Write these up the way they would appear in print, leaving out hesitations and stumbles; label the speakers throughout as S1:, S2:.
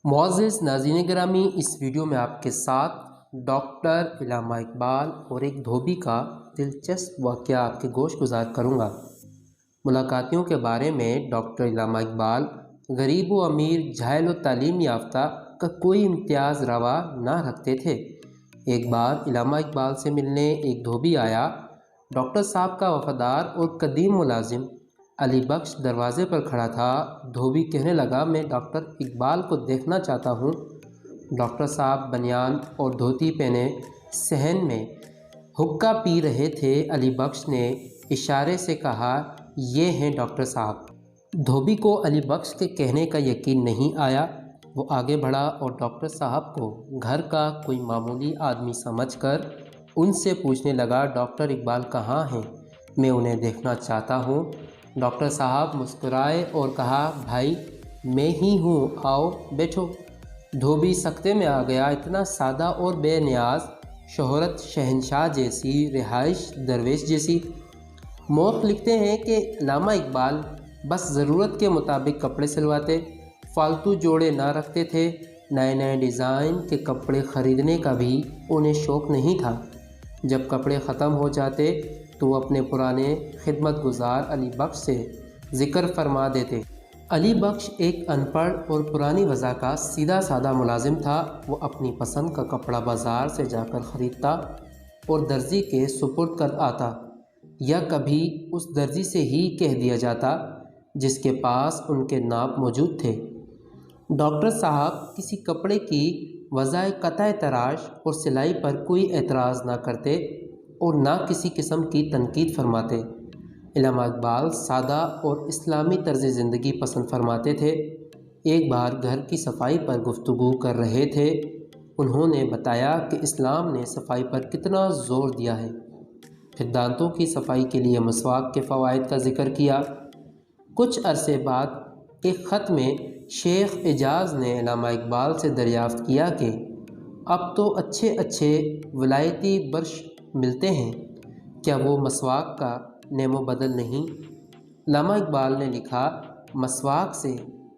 S1: मुअज़्ज़िज़ नाज़रीन गिरामी, इस वीडियो में आपके साथ डॉक्टर इल्लामा इकबाल और एक धोबी का दिलचस्प वाक़या आपके गोश गुजार करूँगा। मुलाकातियों के बारे में डॉक्टर इल्लामा इकबाल गरीब व अमीर, जाहिल व तालीम याफ्ता का कोई इम्तियाज़ रवा ना रखते थे। एक बार इल्लामा इकबाल से मिलने एक धोबी आया। डॉक्टर साहब का वफ़ादार और कदीम मुलाजिम अली बख्श दरवाज़े पर खड़ा था। धोबी कहने लगा, मैं डॉक्टर इकबाल को देखना चाहता हूँ। डॉक्टर साहब बनियान और धोती पहने सहन में हुक्का पी रहे थे। अली बख्श ने इशारे से कहा, ये हैं डॉक्टर साहब। धोबी को अली बख्श के कहने का यकीन नहीं आया। वो आगे बढ़ा और डॉक्टर साहब को घर का कोई मामूली आदमी समझकर उनसे पूछने लगा, डॉक्टर इकबाल कहाँ हैं? मैं उन्हें देखना चाहता हूँ। डॉक्टर साहब मुस्कुराए और कहा, भाई मैं ही हूँ, आओ बैठो। धोबी सख्ते में आ गया। इतना सादा और बेनियाज, शोहरत शहनशाह जैसी, रिहाइश दरवेश जैसी। मौख लिखते हैं कि इल्लामा इकबाल बस ज़रूरत के मुताबिक कपड़े सिलवाते, फालतू जोड़े ना रखते थे। नए नए डिज़ाइन के कपड़े ख़रीदने का भी उन्हें शौक़ नहीं था। जब कपड़े ख़त्म हो जाते तो वो अपने पुराने खिदमत गुजार अली बख्श से ज़िक्र फरमा देते। अली बख्श एक अनपढ़ और पुरानी वज़ा का सीधा साधा मुलाजिम था। वो अपनी पसंद का कपड़ा बाज़ार से जाकर ख़रीदता और दर्जी के सुपुर्द कर आता, या कभी उस दर्जी से ही कह दिया जाता जिसके पास उनके नाप मौजूद थे। डॉक्टर साहब किसी कपड़े की वज़ाए कतई तराश और सिलाई पर कोई एतराज़ ना करते और ना किसी किस्म की तनकीद फरमाते। इल्लामा इकबाल सादा और इस्लामी तर्ज़ ज़िंदगी पसंद फरमाते थे। एक बार घर की सफाई पर गुफ्तगू कर रहे थे। उन्होंने बताया कि इस्लाम ने सफाई पर कितना ज़ोर दिया है। फिर दांतों की सफाई के लिए मसवाक के फ़वाइद का ज़िक्र किया। कुछ अरसे बाद एक ख़त में शेख एजाज़ ने इल्लामा इकबाल से दरियाफ़्त किया कि अब तो अच्छे अच्छे विलायती ब्रश मिलते हैं, क्या वो मसवाक का नेमो बदल नहीं? इल्लामा इकबाल ने लिखा, मसवाक से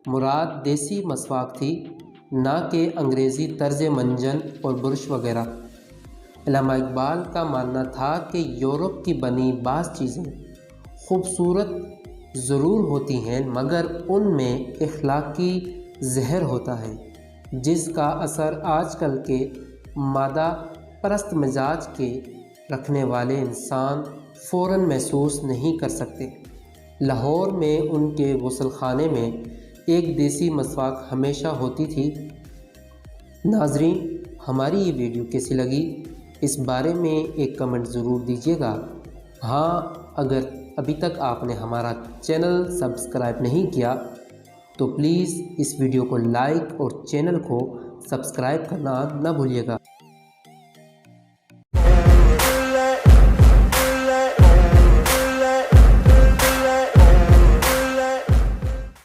S1: मुराद देसी मसवाक थी, ना कि अंग्रेज़ी तर्ज़ मंजन और बुरश वगैरह। इल्लामा इकबाल का मानना था कि यूरोप की बनी बाज़ चीज़ें खूबसूरत ज़रूर होती हैं, मगर उनमें इखलाकी जहर होता है, जिसका असर आजकल के मादा परस्त मिजाज के रखने वाले इंसान फ़ौरन महसूस नहीं कर सकते। लाहौर में उनके गुस्ल खाने में एक देसी मसवाक हमेशा होती थी। नाज़रीन, हमारी ये वीडियो कैसी लगी, इस बारे में एक कमेंट ज़रूर दीजिएगा। हाँ, अगर अभी तक आपने हमारा चैनल सब्सक्राइब नहीं किया तो प्लीज़ इस वीडियो को लाइक और चैनल को सब्सक्राइब करना न भूलिएगा।